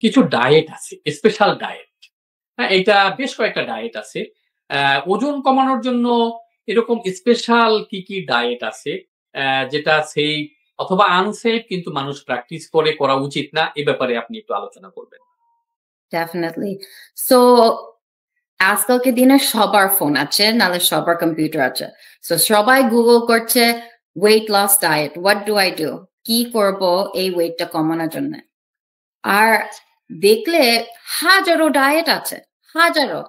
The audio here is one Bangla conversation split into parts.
কিছু ডায়েট আছে, স্পেশাল ডায়েট। হ্যাঁ? এইটা বেশ কয়েকটা ডায়েট আছে। ওজন কমানোর জন্য এরকম স্পেশাল কি ডায়েট আছে যেটা সেফ অথবা আনসেফ কিন্তু মানুষ প্র্যাকটিস করে করা উচিত না। এ ব্যাপারে আপনি একটু আলোচনা করবেন। Definitely. So আজকালকে দিনে সবার ফোন আছে, নাহলে সবার কম্পিউটার আছে। সো সবাই গুগল করছে weight loss diet, what do I do, কি করব এই ওয়েটটা কমানোর জন্য। আর দেখলে হাজারো ডায়েট আছে, হাজারো,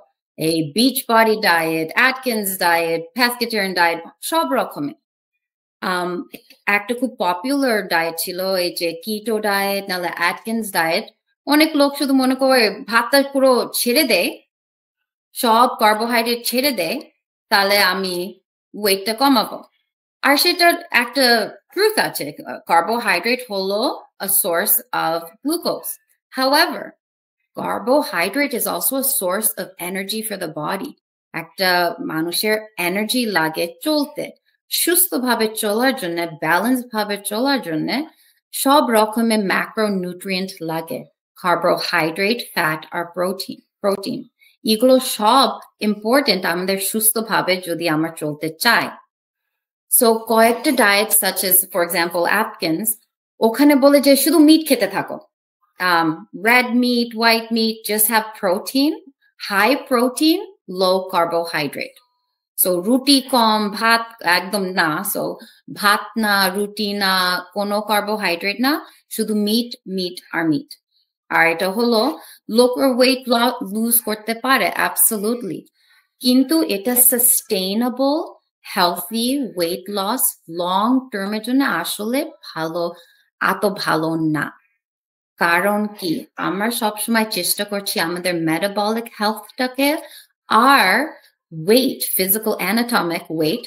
এই beach body diet, Atkins diet, pescatarian diet, সব রকমের। একটা খুব পপুলার ডায়েট ছিল এই যে কিটো ডায়েট নাহলে অ্যাটকিন্স ডায়েট। অনেক লোক শুধু মনে করে ভাতটা পুরো ছেড়ে দেয়, সব কার্বোহাইড্রেট ছেড়ে দেয়, তাহলে আমি ওয়েটটা কমাবো। আর সেটার একটা ট্রুথ আছে, কার্বোহাইড্রেট হলো a source of glucose. However, carbohydrate is also a source of energy for the body. একটা মানুষের এনার্জি লাগে চলতে, সুস্থভাবে চলার জন্য, ব্যালেন্স ভাবে চলার জন্য সব রকমের ম্যাক্রোনিউট্রিয়েন্ট লাগে, কার্বোহাইড্রেট, ফ্যাট আর প্রোটিন। এগুলো সব ইম্পর্টেন্ট আমাদের সুস্থভাবে যদি আমরা চলতে চাই। সো কয়েকটা diet such as for example Atkins, ওখানে বলে যে শুধু মিট খেতে থাকো, red meat, white meat, just have protein, high protein, low carbohydrate. So রুটি কম, ভাত একদম না, সো ভাত না, রুটি না, কোনো কার্বোহাইড্রেট না, শুধু মিট আর মিট। আর এটা হলো লোকের ওয়েট লুজ করতে পারে অ্যাবসলিউটলি, কিন্তু এটা sustainable healthy weight loss long টার্মের জন্য আসলে ভালো না। কারণ কি, আমরা সবসময় চেষ্টা করছি আমাদের মেটাবলিক হেলথটাকে আর ওয়েট, ফিজিক্যাল অ্যানাটমিক ওয়েট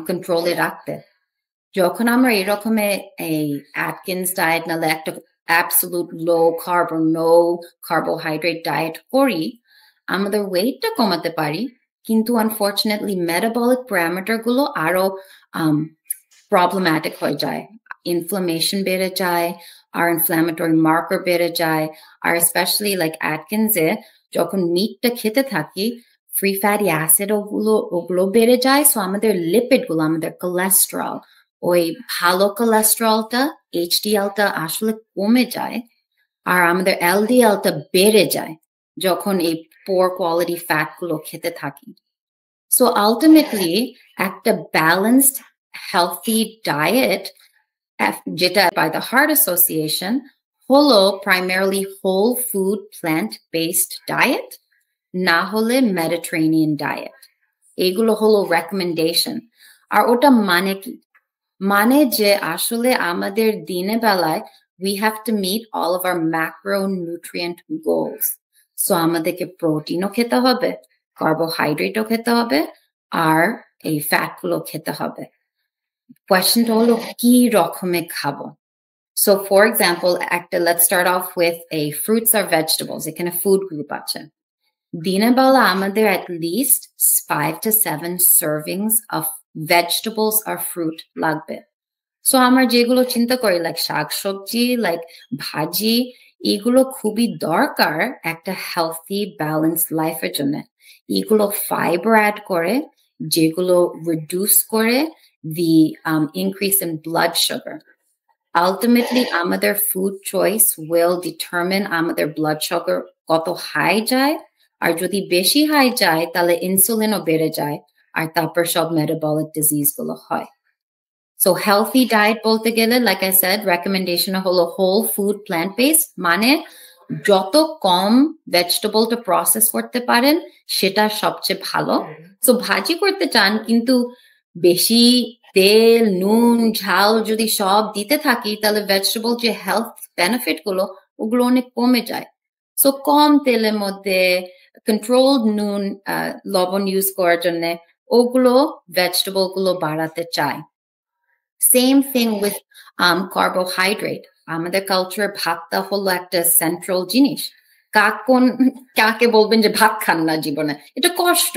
কন্ট্রোলে রাখতে। যখন আমরা এরকমের এই অ্যাটকিন্স ডায়েট নাহলে একটা absolute low carb no carbohydrate diet করি, আমাদের ওয়েটটা কমাতে পারি, কিন্তু আনফর্চুনেটলি মেটাবলিক প্যারামিটার গুলো আরো প্রবলেম্যাটিক হয়ে যায়, ইনফ্লামেশন বেড়ে যায়, আর ইনফ্ল্যামেটরি মার্কার বেড়ে যায়। আর স্পেশালি লাইক অ্যাটকিন্সে যখন মিটটা খেতে থাকি, ফ্রি ফ্যাটি অ্যাসিড ওগুলো বেড়ে যায়। সো আমাদের লিপিড গুলো, আমাদের কোলেস্টেরল, ওই ভালো কোলেস্টেরলটা এইচডিএলটা আসলে কমে যায়, আর আমাদের এলডিএলটা বেড়ে যায় যখন এই পোর কোয়ালিটি ফ্যাট গুলো খেতে থাকি। সো আলটিমেটলি একটা ব্যালেন্সড হেলথি ডায়েট, যেটা by the Heart Association, হলো primarily whole food plant-based diet, না হলে Mediterranean diet। এগুলো হলো রেকমেন্ডেশন। আর ওটা মানে কি, মানে যে আসলে আমাদের দিনে বেলায় we have to meet all of our macronutrient goals. So আমাদেরকে প্রোটিনও খেতে হবে, কার্বোহাইড্রেটও খেতে হবে, আর এই ফ্যাটগুলো খেতে হবে। কোয়েশ্চেনটা হলো কি রকমের খাবো। So for example, let's start off with a fruits or vegetables. এখানে food group আছে। দিনের বেলা আমাদের at least 5 to 7 servings of vegetables or fruit লাগবে। সো আমরা যেগুলো চিন্তা করি লাইক শাকসবজি, লাইক ভাজি, এগুলো খুবই দরকার একটা হেলথি ব্যালেন্স লাইফের জন্য। এগুলো ফাইবার অ্যাড করে, যেগুলো রিডিউস করে the increase in blood sugar. Ultimately, আমাদের food choice will determine আমাদের blood sugar কত হাই যায়, আর যদি বেশি হাই যায় তাহলে ইনসুলিনও বেড়ে যায়, আর তারপর সব মেটাবলিক ডিজিজ গুলো হয়। So healthy diet বলতে গেলে, like I said, recommendation হলো whole food plant-based, মানে যত কম ভেজিটেবলটা প্রসেস করতে পারেন সেটা সবচেয়ে ভালো। সো ভাজি করতে চান, কিন্তু বেশি তেল, নুন, ঝাল যদি সব দিতে থাকি, তাহলে ভেজিটেবল যে হেলথ বেনিফিট গুলো ওগুলো অনেক কমে যায়। সো কম তেলের মধ্যে কন্ট্রোলড নুন, লবণ ইউজ করার জন্য ওগুলো ভেজিটেবল গুলো বাড়াতে চায়। Same thing with carbohydrate. আমাদের কালচারে ভাতটা হলো একটা সেন্ট্রাল জিনিস। কাকে বলবেন যে ভাত খান না জীবনে, এটা কষ্ট,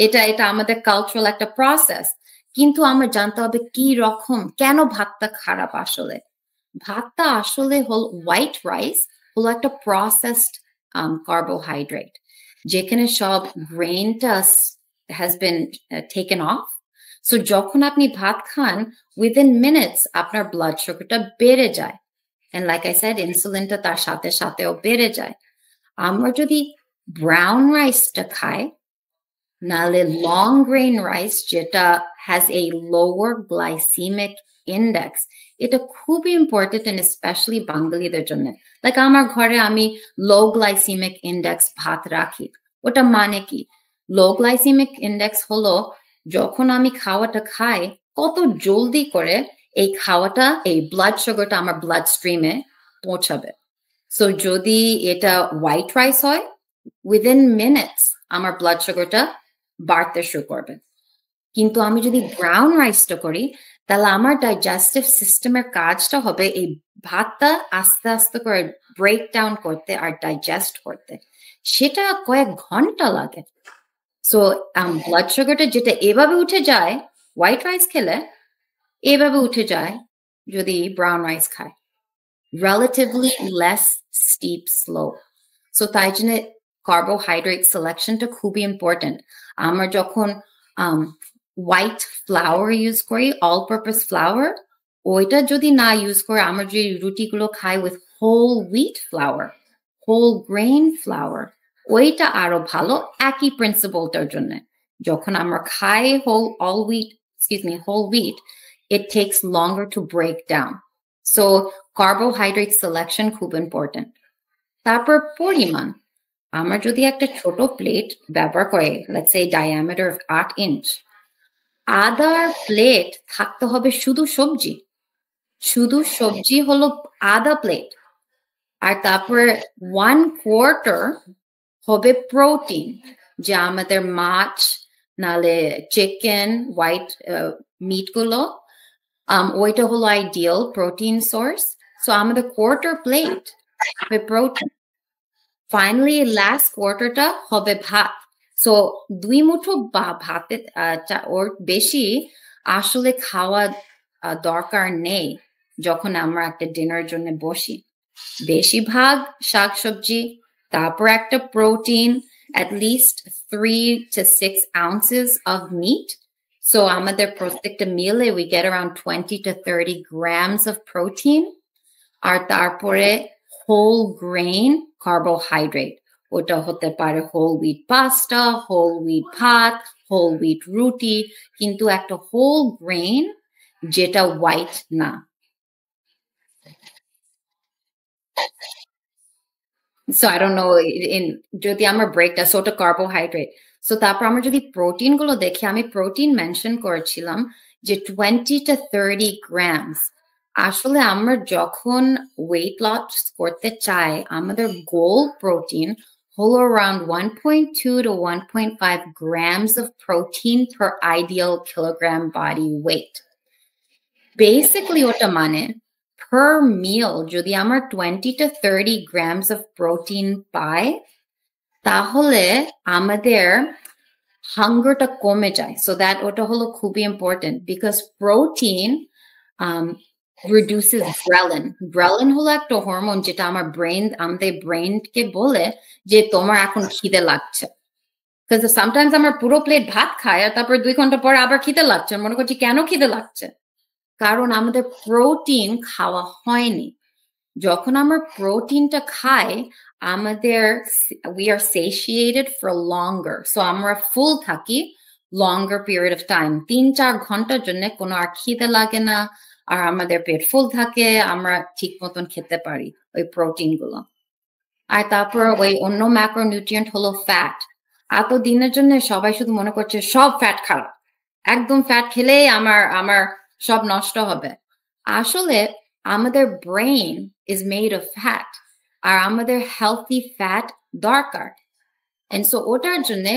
এটা আমাদের কালচারাল একটা প্রসেস। কিন্তু আমরা জানতে হবে কি রকম, কেন ভাতটা খারাপ। আসলে ভাতটা আসলে হল হোয়াইট রাইস হলো একটা প্রসেসড কার্বোহাইড্রেট, যেখানে সব গ্রেনটা has been taken off. So যখন আপনি ভাত খান, within minutes আপনার blood sugarটা বেড়ে যায়, and like I said, ইনসুলিনটা তার সাথে সাথেও বেড়ে যায়। আমরা যদি ব্রাউন রাইসটা খাই, নালে লং গ্রেন রাইস যেটা has a lower glycemic index, এটা খুবই ইম্পর্টেন্ট, and especially বাঙালিদের জন্য। লাইক আমার ঘরে আমি লো গ্লাইসেমিক ইন্ডেক্স ভাত রাখি। ওটা মানে কি? লো গ্লাইসেমিক ইন্ডেক্স হলো যখন আমি খাওয়াটা খাই, কত জলদি করে এই খাওয়াটা, এই ব্লাড সুগারটা আমার ব্লাড স্ট্রিমে পৌঁছাবে। সো যদি এটা হোয়াইট রাইস হয়, উইদিন মিনিটস আমার ব্লাড সুগারটা বাড়তে শুরু করবে। কিন্তু আমি যদি ব্রাউন রাইসটা করি, তাহলে আমার ডাইজেস্টিভ সিস্টেমের কাজটা হবে এই ভাতটা আস্তে আস্তে করে ব্রেক ডাউন করতে আর ডাইজেস্ট করতে, সেটা কয়েক ঘন্টা লাগে। সো ব্লাড সুগারটা যেটা এভাবে উঠে যায় হোয়াইট রাইস খেলে, এভাবে উঠে যায় যদি ব্রাউন রাইস খায়, relatively less steep slope. So তাই জন্য কার্বোহাইড্রেট সিলেকশনটা খুবই ইম্পর্টেন্ট। আমরা যখন হোয়াইট ফ্লাওয়ার ইউজ করি, অল পারপাস ফ্লাওয়ার, ওইটা যদি না ইউজ করে আমরা যে রুটিগুলো খাই with whole wheat flour, whole grain flour, ওইটা আরো ভালো একই প্রিন্সিপলটার জন্য। যখন আমরা খাই whole wheat, it takes longer to break down. So carbohydrate selection খুব ইম্পর্টেন্ট। তারপর পরিমাণ, আমরা যদি একটা ছোট প্লেট ব্যবহার করি, let's say diameter of 8 inch, other plate থাকতে হবে শুধু সবজি, শুধু সবজি হলো আধা প্লেট, আর তারপর 1/4 হবে প্রোটিন, যা আমাদের মাছ নালে চিকেন, হোয়াইট মিট গুলো, ওইটা হলো আইডিয়াল প্রোটিন সোর্স। সো আমাদের কোয়ার্টার প্লেট হবে প্রোটিন। ফাইনালি লাস্ট কোয়ার্টারটা হবে ভাত। সো 2 মুঠো ভাতে ওর বেশি আসলে খাওয়া দরকার নেই যখন আমরা একটা ডিনার জন্য বসি। বেশিরভাগ শাকসবজি, তারপর একটা protein, at least 3 to 6 ounces of meat. So আমাদের প্রত্যেকটা meal we get around 20 to 30 grams of protein. আর তারপরে whole grain carbohydrate, ওটা হতে পারে whole wheat pasta, whole wheat ভাত, whole wheat রুটি, কিন্তু একটা whole grain যেটা white না। So I don't know, যদি আমরা ব্রেকটা, সো ওটা কার্বোহাইড্রেট। সো তারপর আমরা যদি প্রোটিন গুলো দেখি, আমি প্রোটিন মেনশন করেছিলাম যে 20 to 30 grams। আসলে আমরা যখন ওয়েট লস করতে চাই, আমাদের গোল প্রোটিন হলো around 1.2 to 1.5 grams of protein per ideal kilogram body weight. Basically ওটা মানে per meal যদি আমরা 20 to 30 grams of protein পাই, তাহলে আমাদের হাঙ্গারটা কমে যায়। So that ওটা হলো খুবই important, because protein reduces ghrelin. Ghrelin হলো একটা হরমোন যেটা আমাদের ব্রেনকে বলে যে তোমার এখন খিদে লাগছে। Because sometimes আমরা পুরো প্লেট ভাত খাই আর তারপর 2 ঘন্টা পরে আবার খিদে লাগছে, মনে করছি কেন খিদে লাগছে, কারণ আমাদের প্রোটিন খাওয়া হয়নি। যখন আমরা প্রোটিনটা খাই, আমাদের we are satiated for longer. So আমরা ফুল থাকি longer period of time, 3-4 ঘন্টার জন্য কোনো আর খিদে লাগে না, আর আমাদের পেট ফুল থাকে, আমরা ঠিক মতন খেতে পারি ওই প্রোটিন গুলো। আর তারপর ওই অন্য ম্যাক্রোনিউট্রিয়েন্ট হলো ফ্যাট। এত দিনের জন্য সবাই শুধু মনে করছে সব ফ্যাট খারাপ, একদম ফ্যাট খেলেই আমার সব নষ্ট হবে। আসলে আমাদের brain is made of fat, আর আমাদের healthy fat দরকার। And so ওটার জন্য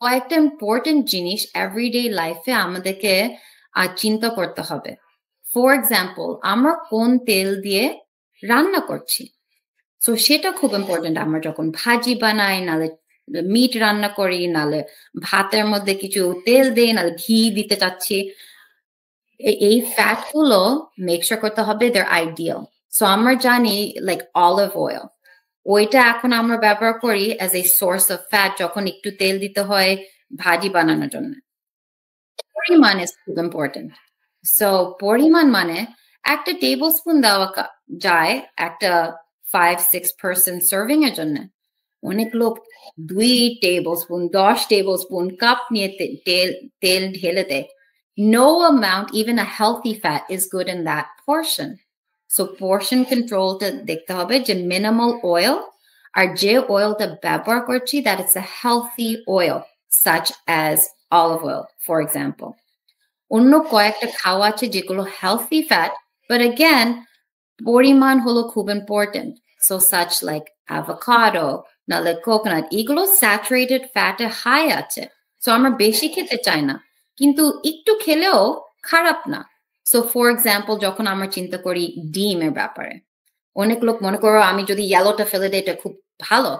কয়েকটা ইম্পর্টেন্ট জিনিস এভরিডে লাইফে আমাদেরকে চিন্তা করতে হবে। ফর এক্সাম্পল, আমরা কোন তেল দিয়ে রান্না করছি, সো সেটা খুব ইম্পর্টেন্ট। আমরা যখন ভাজি বানাই, নালে মিট রান্না করি, নালে ভাতের মধ্যে কিছু তেল দেই, নালে ঘি দিতে চাচ্ছি, এই ফ্যাট গুলো মেক শিওর করতে হবে they're ideal. সো আমরা জানি লাইক অলিভ অয়েল, ওইটা এখন আমরা ব্যবহার করি as a source of fat যখন একটু তেল দিতে হয় ভাজি বানানোর জন্য। পরিমাণ is খুব important. So পরিমাণ মানে একটা tablespoon দেওয়া যায় একটা 5-6 person serving এর জন্য। অনেক লোক 2 tablespoon 10 tablespoon কাপ নিয়ে তেল ঢেলে দেয়। No amount, even a healthy fat, is good in that portion. So portion control টা দেখতে হবে যে minimal oil আর যে oilটা ব্যবহার করছি that it's a healthy oil such as olive oil, for example. অন্য কয়েকটা খাওয়া আছে যেগুলো healthy fat, but again পরিমাণ হলো খুব important. So such like avocado, নাহলে coconut, এগুলো saturated fat এ high আছে। So আমরা বেশি খেতে চাই না, কিন্তু একটু খেলেও খারাপ না। So for example যখন আমরা চিন্তা করি ডিমের ব্যাপারে, অনেক লোক মনে করো আমি যদি ইয়েলোটা ফেলে দিই এটা খুব ভালো।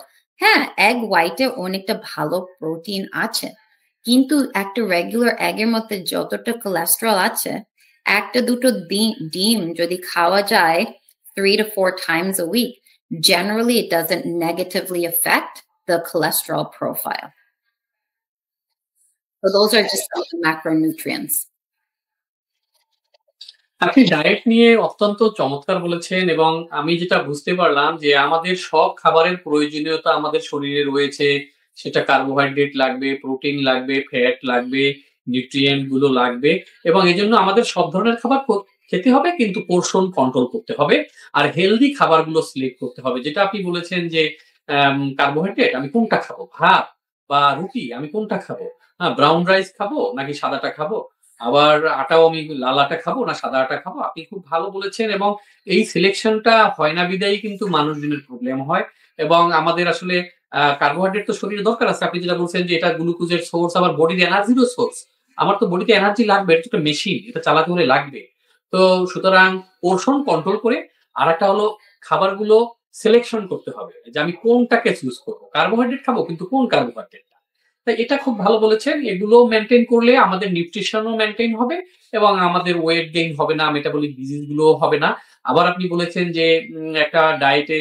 হ্যাঁ, এগ হোয়াইটে অনেকটা ভালো প্রোটিন আছে, কিন্তু একটা রেগুলার এগের মধ্যে যতটা কোলেস্টেরল আছে, একটা দুটো ডিম যদি খাওয়া যায় 3 to 4 times a week, generally it doesn't negatively affect the cholesterol profile. So those are just some of the macronutrients. আপনি ডায়েট নিয়ে অত্যন্ত চমৎকার বলেছেন এবং আমি যেটা বুঝতে পারলাম যে আমাদের সব খাবারের প্রয়োজনীয়তা আমাদের শরীরে রয়েছে। সেটা কার্বোহাইড্রেট লাগবে, প্রোটিন লাগবে, ফ্যাট লাগবে, নিউট্রিয়েন্ট গুলো লাগবে এবং এজন্য আমাদের সব ধরনের খাবার খেতে হবে, কিন্তু পোর্শন কন্ট্রোল করতে হবে আর হেলদি খাবারগুলো সিলেক্ট করতে হবে। যেটা আপনি বলেছেন যে কার্বোহাইড্রেট আমি কোনটা খাবো, ভাত বা রুটি আমি কোনটা খাবো, ব্রাউন রাইস খাবো নাকি সাদাটা খাবো, আবার আটাও আমি লাল আটা খাবো না সাদা আটা খাবো। আপনি খুব ভালো বলেছেন এবং এই সিলেকশনটা হয় না বিদায়ী কিন্তু মানুষজনের প্রবলেম হয় এবং আমাদের আসলে কার্বোহাইড্রেট তো শরীরে দরকার আছে। আপনি যেটা বলছেন যে এটা গ্লুকোজের সোর্স, আবার বডির এনার্জিরও সোর্স। আমার তো বডিতে এনার্জি লাগবে, এটা একটা মেশিন, এটা চালাতে হলে লাগবে। তো সুতরাং পোর্শন কন্ট্রোল করে আরেকটা হলো খাবারগুলো সিলেকশন করতে হবে যে আমি কোনটাকে চুজ করবো। কার্বোহাইড্রেট খাবো কিন্তু কোন কার্বোহাইড্রেট। তাই এটা খুব ভালো বলেছেন। এগুলো মেনটেন করলে আমাদের নিউট্রিশনও মেনটেন হবে এবং আমাদের ওয়েট গেইন হবে না, মেটাবলিক ডিজিজ গুলোও হবে না। আবার আপনি বলেছেন যে একটা ডায়েটে